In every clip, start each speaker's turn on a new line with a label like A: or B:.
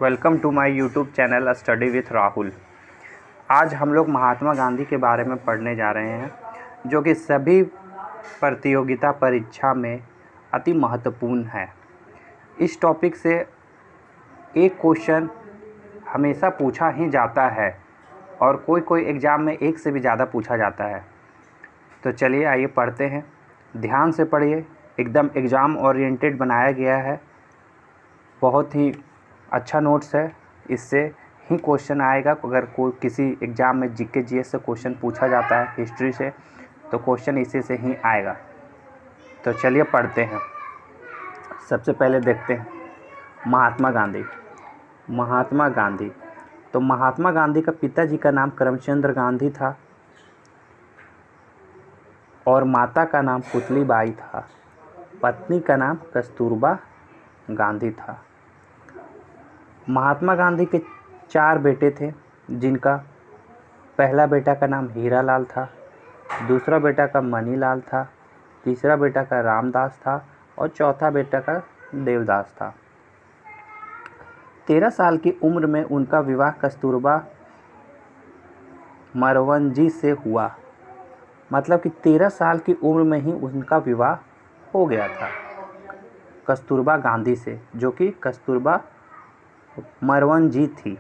A: Welcome to my YouTube channel study with Rahul. आज हम लोग महात्मा गांधी के बारे में पढ़ने जा रहे हैं, जो कि सभी प्रतियोगिता परीक्षा में अति महत्वपूर्ण है। इस टॉपिक से एक क्वेश्चन हमेशा पूछा ही जाता है और कोई एग्ज़ाम में एक से भी ज़्यादा पूछा जाता है। तो चलिए आइए पढ़ते हैं। ध्यान से पढ़िए, एकदम एग्ज़ाम ओरिएंटेड बनाया गया है। बहुत ही अच्छा नोट्स है, इससे ही क्वेश्चन आएगा। अगर कोई किसी एग्ज़ाम में जीके जीएस से क्वेश्चन पूछा जाता है हिस्ट्री से, तो क्वेश्चन इसी से ही आएगा। तो चलिए पढ़ते हैं। सबसे पहले देखते हैं महात्मा गांधी। तो महात्मा गांधी का पिताजी का नाम करमचंद गांधी था और माता का नाम पुतलीबाई था। पत्नी का नाम कस्तूरबा गांधी था। महात्मा गांधी के 4 बेटे थे, जिनका पहला बेटा का नाम हीरालाल था, दूसरा बेटा का मनीलाल था, तीसरा बेटा का रामदास था और चौथा बेटा का देवदास था। 13 साल की उम्र में उनका विवाह कस्तूरबा मरवंजी से हुआ। मतलब कि 13 साल की उम्र में ही उनका विवाह हो गया था कस्तूरबा गांधी से, जो कि कस्तूरबा मरवंजी थी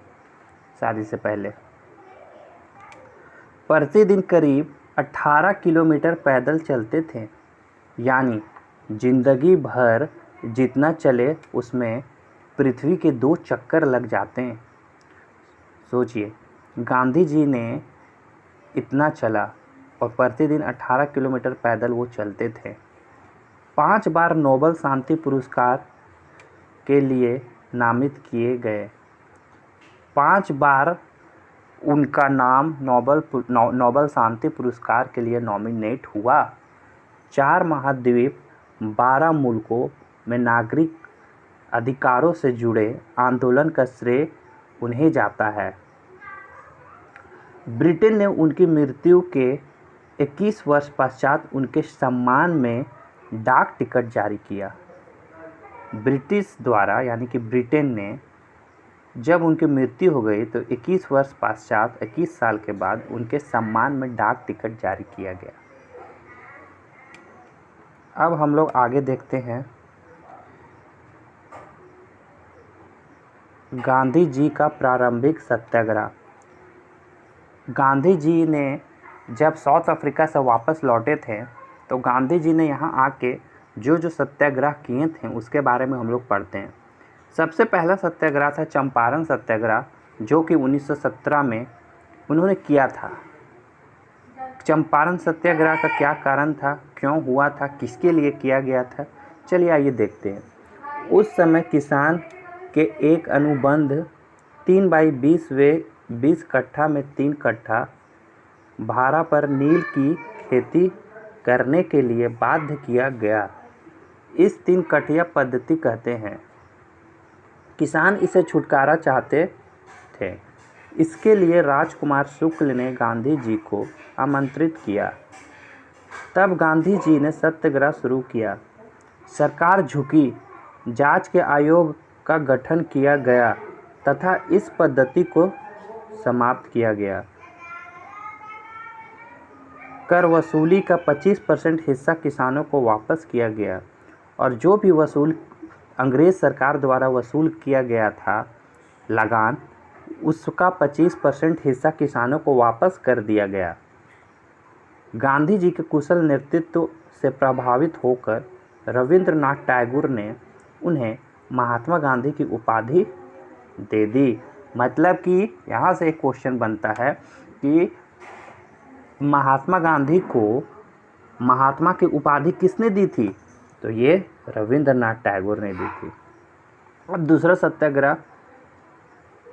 A: शादी से पहले। प्रतिदिन करीब 18 किलोमीटर पैदल चलते थे, यानी जिंदगी भर जितना चले उसमें पृथ्वी के 2 चक्कर लग जाते हैं। सोचिए, गांधी जी ने इतना चला और प्रतिदिन 18 किलोमीटर पैदल वो चलते थे। 5 बार नोबेल शांति पुरस्कार के लिए नामित किए गए। 5 बार उनका नाम नोबेल शांति पुरस्कार के लिए नॉमिनेट हुआ। 4 महाद्वीप, 12 मुल्कों में नागरिक अधिकारों से जुड़े आंदोलन का श्रेय उन्हें जाता है। ब्रिटेन ने उनकी मृत्यु के 21 वर्ष पश्चात उनके सम्मान में डाक टिकट जारी किया। ब्रिटिश द्वारा, यानी कि ब्रिटेन ने जब उनकी मृत्यु हो गई तो 21 वर्ष पश्चात 21 साल के बाद उनके सम्मान में डाक टिकट जारी किया गया। अब हम लोग आगे देखते हैं गांधी जी का प्रारंभिक सत्याग्रह। गांधी जी ने जब साउथ अफ्रीका से वापस लौटे थे तो गांधी जी ने यहाँ आके जो सत्याग्रह किए थे उसके बारे में हम लोग पढ़ते हैं। सबसे पहला सत्याग्रह था चंपारण सत्याग्रह, जो कि 1917 में उन्होंने किया था। चंपारण सत्याग्रह का क्या कारण था, क्यों हुआ था, किसके लिए किया गया था, चलिए आइए देखते हैं। उस समय किसान के एक अनुबंध 3/20 व 20 कट्ठा में 3 कट्ठा भारा पर नील की खेती करने के लिए बाध्य किया गया। इस 3 कट्ठिया पद्धति कहते हैं। किसान इसे छुटकारा चाहते थे। इसके लिए राजकुमार शुक्ल ने गांधी जी को आमंत्रित किया। तब गांधी जी ने सत्याग्रह शुरू किया। सरकार झुकी, जांच के आयोग का गठन किया गया तथा इस पद्धति को समाप्त किया गया। कर वसूली का 25% हिस्सा किसानों को वापस किया गया और जो भी अंग्रेज़ सरकार द्वारा वसूल किया गया था लगान, उसका 25% हिस्सा किसानों को वापस कर दिया गया। गांधी जी के कुशल नेतृत्व से प्रभावित होकर रविंद्रनाथ टैगोर ने उन्हें महात्मा गांधी की उपाधि दे दी। मतलब कि यहाँ से एक क्वेश्चन बनता है कि महात्मा गांधी को महात्मा की उपाधि किसने दी थी, तो ये रविंद्रनाथ टैगोर ने दी थी। अब दूसरा सत्याग्रह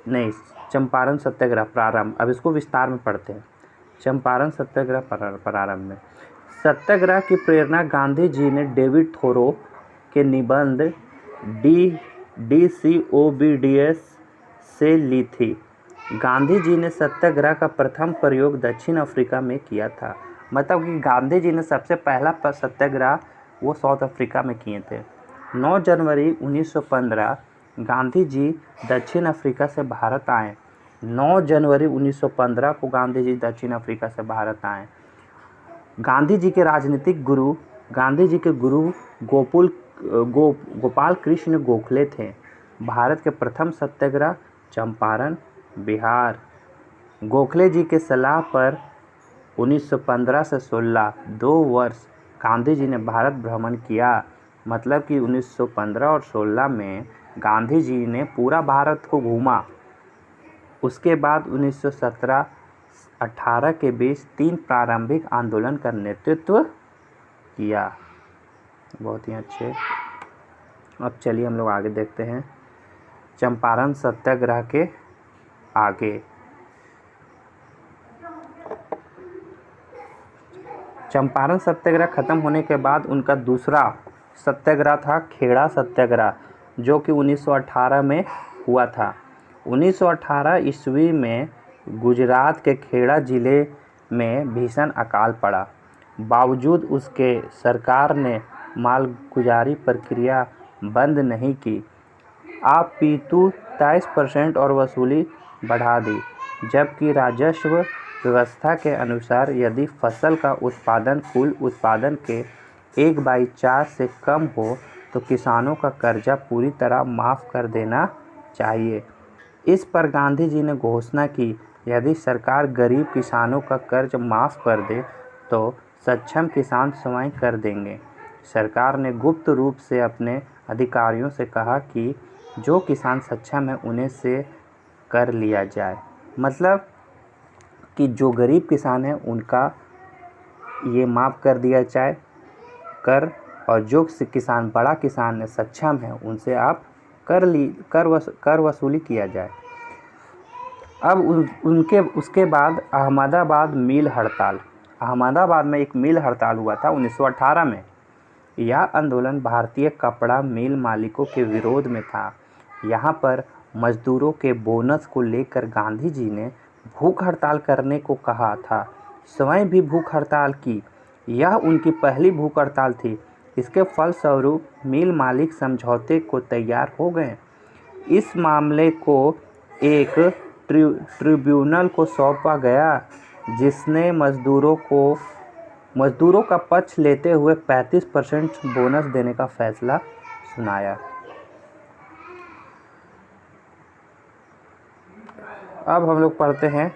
A: नहीं, चंपारण सत्याग्रह प्रारंभ। अब इसको विस्तार में पढ़ते हैं। चंपारण सत्याग्रह प्रारंभ में सत्याग्रह की प्रेरणा गांधी जी ने डेविड थोरो के निबंध DCOBDS से ली थी। गांधी जी ने सत्याग्रह का प्रथम प्रयोग दक्षिण अफ्रीका में किया था। मतलब कि गांधी जी ने सबसे पहला सत्याग्रह वो साउथ अफ्रीका में किए थे। 9 जनवरी 1915 गांधी जी दक्षिण अफ्रीका से भारत आए। 9 जनवरी 1915 को गांधी जी दक्षिण अफ्रीका से भारत आए। गांधी जी के राजनीतिक गुरु गोपाल कृष्ण गोखले थे। भारत के प्रथम सत्याग्रह चंपारण, बिहार। गोखले जी के सलाह पर 1915 से 16 2 वर्ष गांधी जी ने भारत भ्रमण किया। मतलब कि 1915 और 16 में गांधी जी ने पूरा भारत को घूमा। उसके बाद 1917-18 के बीच 3 प्रारंभिक आंदोलन का नेतृत्व किया। बहुत ही अच्छे। अब चलिए हम लोग आगे देखते हैं चंपारण सत्याग्रह के आगे। चंपारण सत्याग्रह खत्म होने के बाद उनका दूसरा सत्याग्रह था खेड़ा सत्याग्रह, जो कि 1918 में हुआ था। 1918 ईस्वी में गुजरात के खेड़ा जिले में भीषण अकाल पड़ा। बावजूद उसके सरकार ने मालगुजारी प्रक्रिया बंद नहीं की, अपितु 23% और वसूली बढ़ा दी। जबकि राजस्व व्यवस्था के अनुसार यदि फसल का उत्पादन कुल उत्पादन के 1/4 से कम हो तो किसानों का कर्जा पूरी तरह माफ़ कर देना चाहिए। इस पर गांधी जी ने घोषणा की, यदि सरकार गरीब किसानों का कर्ज माफ़ कर दे तो सक्षम किसान स्वयं कर देंगे। सरकार ने गुप्त रूप से अपने अधिकारियों से कहा कि जो किसान सक्षम है उन्हें से कर लिया जाए। मतलब कि जो गरीब किसान है उनका ये माफ़ कर दिया जाए कर, और जो किसान बड़ा किसान है सक्षम है उनसे आप कर वसूली किया जाए। अब उसके बाद अहमदाबाद मिल हड़ताल। अहमदाबाद में एक मिल हड़ताल हुआ था 1918 में। यह आंदोलन भारतीय कपड़ा मिल मालिकों के विरोध में था। यहाँ पर मजदूरों के बोनस को लेकर गांधी जी ने भूख हड़ताल करने को कहा था। स्वयं भी भूख हड़ताल की। यह उनकी पहली भूख हड़ताल थी। इसके फलस्वरूप मिल मालिक समझौते को तैयार हो गए। इस मामले को एक ट्रिब्यूनल को सौंपा गया, जिसने मजदूरों का पक्ष लेते हुए 35% बोनस देने का फैसला सुनाया। अब हम लोग पढ़ते हैं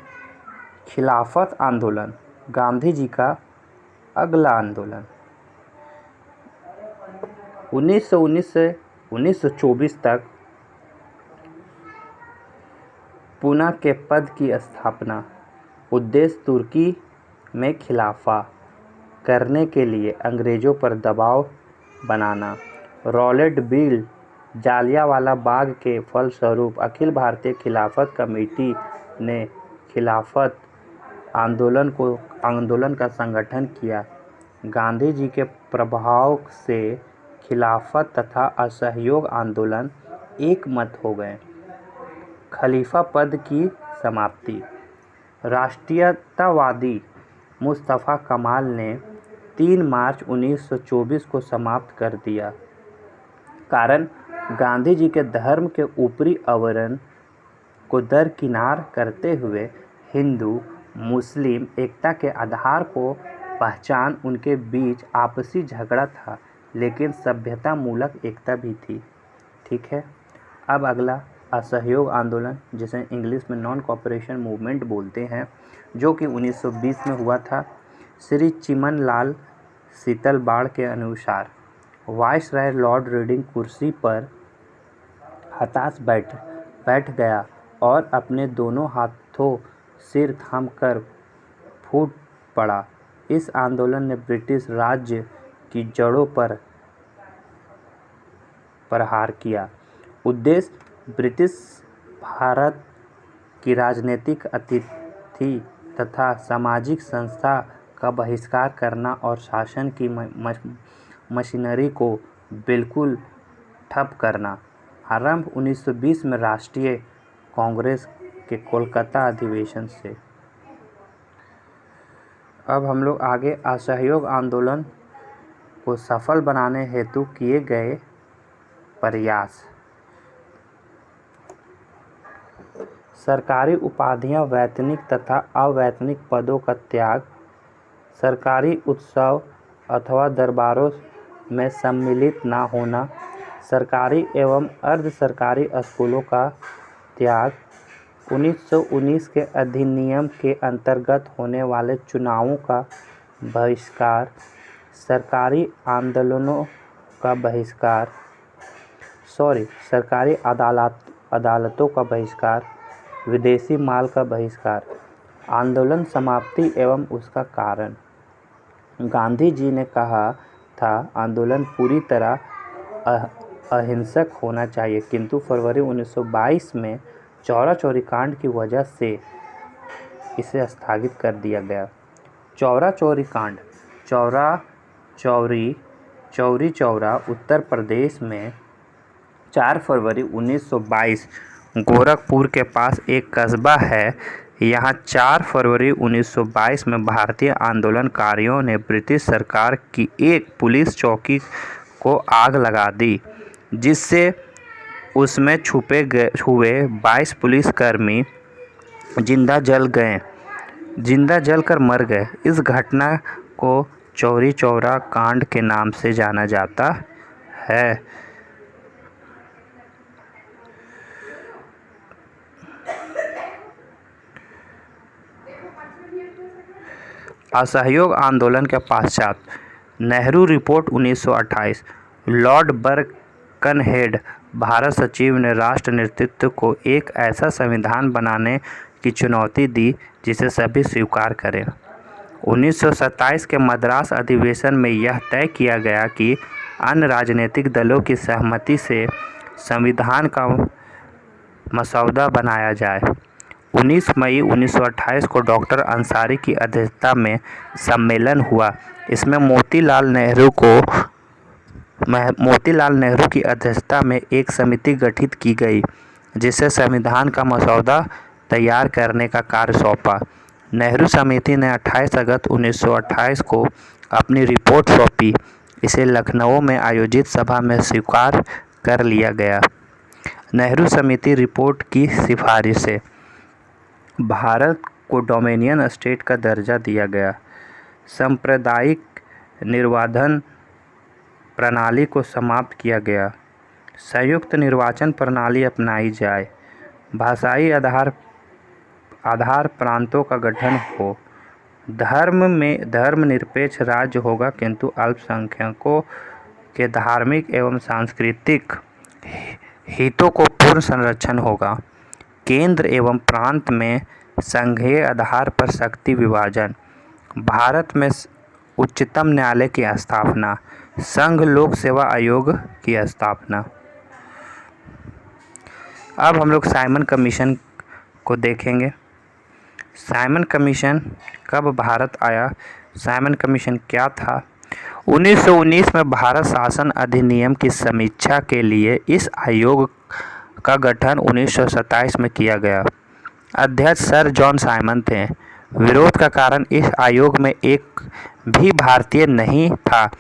A: खिलाफत आंदोलन। गांधी जी का अगला आंदोलन 1919 से 1924 तक पूना के पद की स्थापना। उद्देश्य तुर्की में खिलाफा करने के लिए अंग्रेज़ों पर दबाव बनाना। रॉलेट बिल, जालियांवाला बाग के फलस्वरूप अखिल भारतीय खिलाफत कमेटी ने खिलाफत आंदोलन का संगठन किया। गांधी जी के प्रभाव से खिलाफत तथा असहयोग आंदोलन एक मत हो गए। खलीफा पद की समाप्ति। राष्ट्रीयतावादी मुस्तफ़ा कमाल ने 3 मार्च 1924 को समाप्त कर दिया। कारण गांधी जी के धर्म के ऊपरी आवरण को दरकिनार करते हुए हिंदू मुस्लिम एकता के आधार को पहचान उनके बीच आपसी झगड़ा था, लेकिन सभ्यता मूलक एकता भी थी। ठीक है। अब अगला असहयोग आंदोलन, जिसे इंग्लिश में नॉन कोऑपरेशन मूवमेंट बोलते हैं, जो कि 1920 में हुआ था। श्री चिमन लाल शीतलबाड़ के अनुसार वाइसराय लॉर्ड रीडिंग कुर्सी पर हताश बैठ गया और अपने दोनों हाथों सिर थामकर फूट पड़ा। इस आंदोलन ने ब्रिटिश राज्य की जड़ों पर प्रहार किया। उद्देश्य ब्रिटिश भारत की राजनीतिक अतिथि तथा सामाजिक संस्था का बहिष्कार करना और शासन की मशीनरी को बिल्कुल ठप करना। आरंभ 1920 में राष्ट्रीय कांग्रेस के कोलकाता अधिवेशन से। अब हम लोग आगे असहयोग आंदोलन को सफल बनाने हेतु किए गए प्रयास। सरकारी उपाधियां, वैतनिक तथा अवैतनिक पदों का त्याग, सरकारी उत्सव अथवा दरबारों में सम्मिलित न होना, सरकारी एवं अर्ध सरकारी स्कूलों का त्याग, 1919 के अधिनियम के अंतर्गत होने वाले चुनावों का बहिष्कार, सरकारी आंदोलनों का बहिष्कार, सरकारी अदालतों का बहिष्कार, विदेशी माल का बहिष्कार। आंदोलन समाप्ति एवं उसका कारण। गांधी जी ने कहा था आंदोलन पूरी तरह अहिंसक होना चाहिए, किंतु फरवरी 1922 में चौरा चौरी कांड की वजह से इसे स्थगित कर दिया गया। चौरा चौरी कांड। चौरी चौरा उत्तर प्रदेश में 4 फरवरी 1922 गोरखपुर के पास एक कस्बा है। यहाँ 4 फरवरी 1922 में भारतीय आंदोलनकारियों ने ब्रिटिश सरकार की एक पुलिस चौकी को आग लगा दी, जिससे उसमें छुपे हुए 22 पुलिसकर्मी जिंदा जलकर मर गए। इस घटना को चौरी चौरा कांड के नाम से जाना जाता है। असहयोग आंदोलन के पश्चात Nehru report 1928। Lord Birkenhead Bharat सचिव ने राष्ट्र नेतृत्व को एक ऐसा संविधान बनाने की चुनौती दी जिसे सभी स्वीकार करें। 1927 के मद्रास अधिवेशन में यह तय किया गया कि अन्य राजनीतिक दलों की सहमति से संविधान का मसौदा बनाया जाए। 19 मई 1928 को डॉक्टर अंसारी की अध्यक्षता में सम्मेलन हुआ। इसमें मोतीलाल नेहरू की अध्यक्षता में एक समिति गठित की गई, जिसे संविधान का मसौदा तैयार करने का कार्य सौंपा। नेहरू समिति ने 28 अगस्त 1928 को अपनी रिपोर्ट सौंपी। इसे लखनऊ में आयोजित सभा में स्वीकार कर लिया गया। नेहरू समिति रिपोर्ट की सिफारिशें। भारत को डोमिनियन स्टेट का दर्जा दिया गया। सांप्रदायिक निर्वाचन प्रणाली को समाप्त किया गया। संयुक्त निर्वाचन प्रणाली अपनाई जाए। भाषाई आधार प्रांतों का गठन हो। धर्मनिरपेक्ष राज्य होगा, किंतु अल्पसंख्यकों के धार्मिक एवं सांस्कृतिक हितों को पूर्ण संरक्षण होगा। केंद्र एवं प्रांत में संघीय आधार पर शक्ति विभाजन। भारत में उच्चतम न्यायालय की स्थापना। संघ लोक सेवा आयोग की स्थापना। अब हम लोग साइमन कमीशन को देखेंगे। साइमन कमीशन कब भारत आया? साइमन कमीशन क्या था? 1919 में भारत शासन अधिनियम की समीक्षा के लिए इस आयोग का गठन 1927 में किया गया। अध्यक्ष सर जॉन साइमन थे। विरोध का कारण इस आयोग में एक भी भारतीय नहीं था,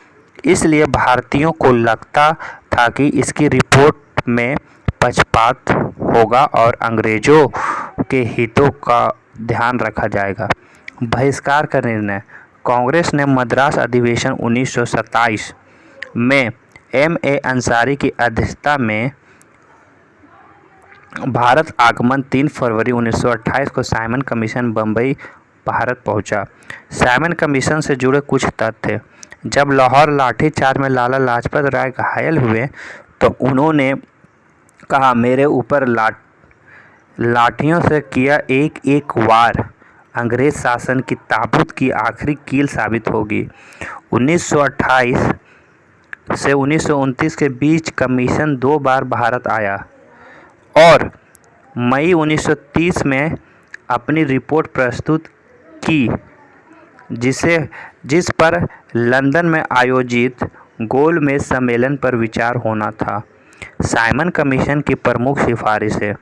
A: इसलिए भारतीयों को लगता था कि इसकी रिपोर्ट में पक्षपात होगा और अंग्रेजों के हितों का ध्यान रखा जाएगा। बहिष्कार का निर्णय। कांग्रेस ने मद्रास अधिवेशन 1927 में M.A. अंसारी की अध्यक्षता में भारत आगमन 3 फरवरी 1928 को साइमन कमीशन बम्बई भारत पहुंचा। साइमन कमीशन से जुड़े कुछ तथ्य। जब लाहौर लाठीचार्ज में लाला लाजपत राय घायल हुए तो उन्होंने कहा, मेरे ऊपर लाठियों से किया एक एक वार अंग्रेज शासन की ताबूत की आखिरी कील साबित होगी। 1928 से 1929 के बीच कमीशन 2 बार भारत आया और मई 1930 में अपनी रिपोर्ट प्रस्तुत की, जिस पर लंदन में आयोजित गोलमेज सम्मेलन पर विचार होना था। साइमन कमीशन की प्रमुख सिफारिशें।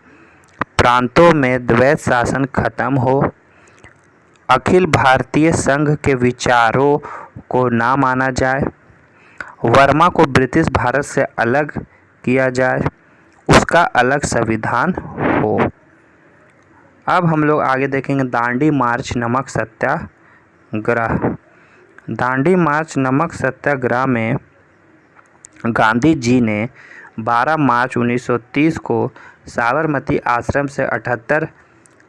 A: प्रांतों में द्वैत शासन खत्म हो, अखिल भारतीय संघ के विचारों को ना माना जाए, वर्मा को ब्रिटिश भारत से अलग किया जाए, उसका अलग संविधान हो। अब हम लोग आगे देखेंगे दांडी मार्च नमक सत्याग्रह। दांडी मार्च नमक सत्याग्रह में गांधी जी ने 12 मार्च 1930 को साबरमती आश्रम से 78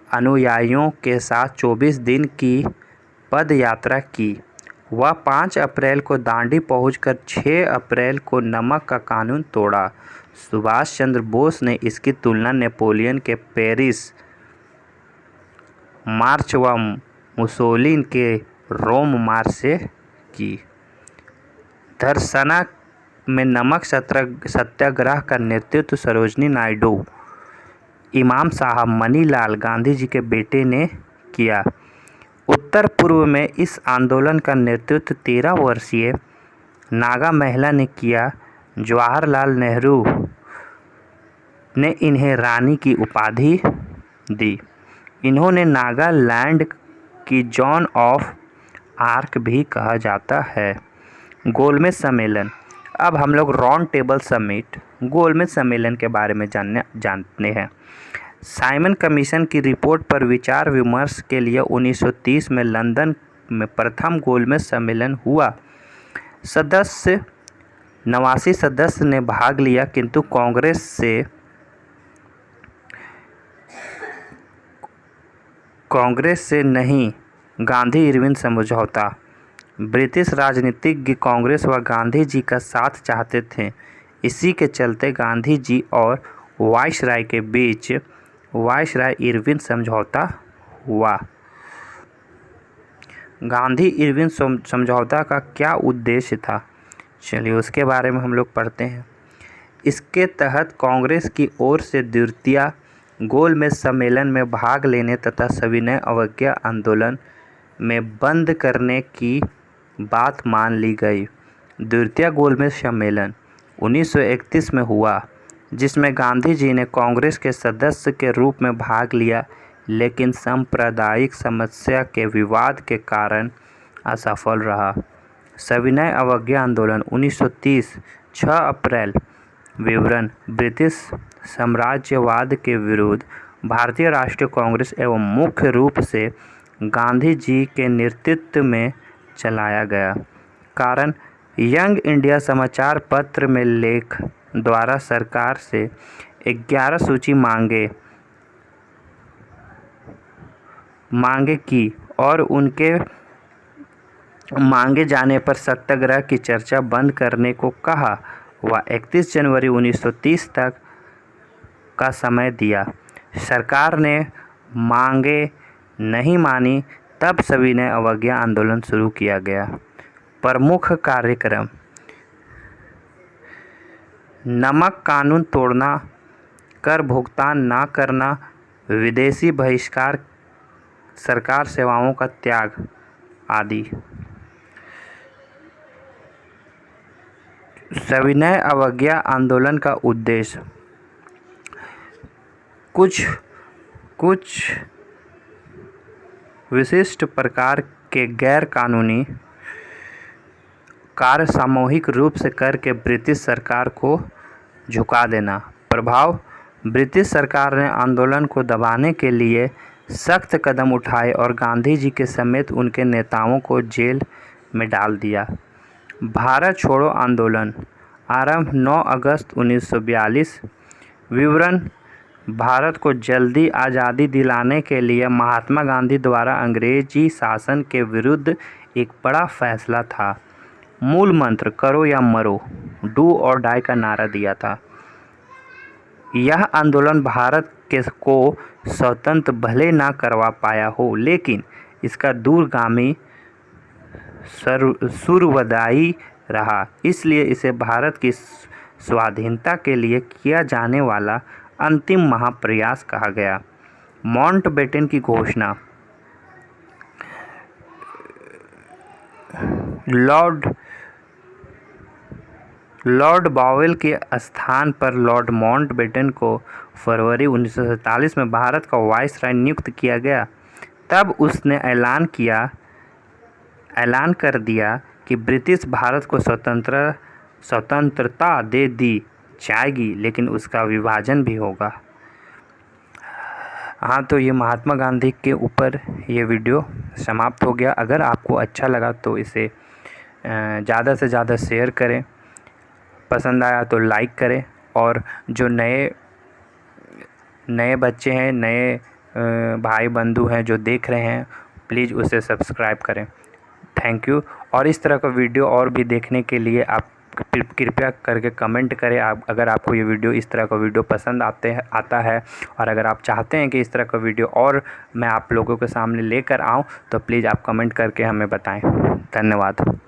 A: अनुयायियों के साथ 24 दिन की पद यात्रा की। वह 5 अप्रैल को दांडी पहुंचकर 6 अप्रैल को नमक का कानून तोड़ा। सुभाष चंद्र बोस ने इसकी तुलना नेपोलियन के पेरिस मार्च व मुसोलिन के रोम मार्च से की। धरसना में नमक सत्याग्रह का नेतृत्व सरोजिनी नायडू, इमाम साहब मनीलाल गांधी जी के बेटे ने किया। उत्तर पूर्व में इस आंदोलन का नेतृत्व 13 वर्षीय नागा महिला ने किया। जवाहरलाल नेहरू ने इन्हें रानी की उपाधि दी। इन्होंने नागालैंड की जॉन ऑफ आर्क भी कहा जाता है। गोलमेज सम्मेलन। अब हम लोग राउंड टेबल समिट गोलमेज सम्मेलन के बारे में जानते हैं। साइमन कमीशन की रिपोर्ट पर विचार विमर्श के लिए 1930 में लंदन में प्रथम गोलमेज सम्मेलन हुआ। 89 सदस्य ने भाग लिया, किंतु कांग्रेस से नहीं। गांधी इरविन समझौता। ब्रिटिश राजनीतिज्ञ कांग्रेस व गांधी जी का साथ चाहते थे। इसी के चलते गांधी जी और वायसराय के बीच वायसराय इरविन समझौता हुआ। गांधी इरविन समझौता का क्या उद्देश्य था, चलिए उसके बारे में हम लोग पढ़ते हैं। इसके तहत कांग्रेस की ओर से द्वितीय गोलमेज सम्मेलन में भाग लेने तथा सविनय अवज्ञा आंदोलन में बंद करने की बात मान ली गई। द्वितीय गोलमेज सम्मेलन 1931 में हुआ, जिसमें गांधी जी ने कांग्रेस के सदस्य के रूप में भाग लिया, लेकिन सांप्रदायिक समस्या के विवाद के कारण असफल रहा। सविनय अवज्ञा आंदोलन 1930 6 अप्रैल। विवरण: ब्रिटिश साम्राज्यवाद के विरुद्ध भारतीय राष्ट्रीय कांग्रेस एवं मुख्य रूप से गांधी जी के नेतृत्व में चलाया गया। कारण: यंग इंडिया समाचार पत्र में लेख द्वारा सरकार से 11 सूची मांगे की और उनके मांगे जाने पर सत्याग्रह की चर्चा बंद करने को कहा व 31 जनवरी 1930 तक का समय दिया। सरकार ने मांगे नहीं मानी, तब सविनय अवज्ञा आंदोलन शुरू किया गया। प्रमुख कार्यक्रम: नमक कानून तोड़ना, कर भुगतान न करना, विदेशी बहिष्कार, सरकार सेवाओं का त्याग आदि। सविनय अवज्ञा आंदोलन का उद्देश्य: कुछ विशिष्ट प्रकार के गैर कानूनी कार्य सामूहिक रूप से करके ब्रिटिश सरकार को झुका देना। प्रभाव: ब्रिटिश सरकार ने आंदोलन को दबाने के लिए सख्त कदम उठाए और गांधी जी के समेत उनके नेताओं को जेल में डाल दिया। भारत छोड़ो आंदोलन आरंभ 9 अगस्त 1942। विवरण: भारत को जल्दी आज़ादी दिलाने के लिए महात्मा गांधी द्वारा अंग्रेजी शासन के विरुद्ध एक बड़ा फैसला था। मूल मंत्र करो या मरो, डू और डाई का नारा दिया था। यह आंदोलन भारत को स्वतंत्र भले ना करवा पाया हो, लेकिन इसका दूरगामी शुरुआती रहा, इसलिए इसे भारत की स्वाधीनता के लिए किया जाने वाला अंतिम महाप्रयास कहा गया। माउंटबेटन की घोषणा। लॉर्ड बाउवेल के स्थान पर लॉर्ड माउंटबेटन को फरवरी 1947 में भारत का वायसराय नियुक्त किया गया। तब उसने ऐलान कर दिया कि ब्रिटिश भारत को स्वतंत्रता दे दी जाएगी, लेकिन उसका विभाजन भी होगा। हाँ, तो ये महात्मा गांधी के ऊपर ये वीडियो समाप्त हो गया। अगर आपको अच्छा लगा तो इसे ज़्यादा से ज़्यादा शेयर करें, पसंद आया तो लाइक करें, और जो नए बच्चे हैं, नए भाई बंधु हैं जो देख रहे हैं, प्लीज़ उसे सब्सक्राइब करें। Thank you. और इस तरह का वीडियो और भी देखने के लिए आप कृपया करके कमेंट करें। आप अगर आपको ये वीडियो, इस तरह का वीडियो पसंद आता है, और अगर आप चाहते हैं कि इस तरह का वीडियो और मैं आप लोगों के सामने लेकर आऊँ, तो प्लीज़ आप कमेंट करके हमें बताएं। धन्यवाद।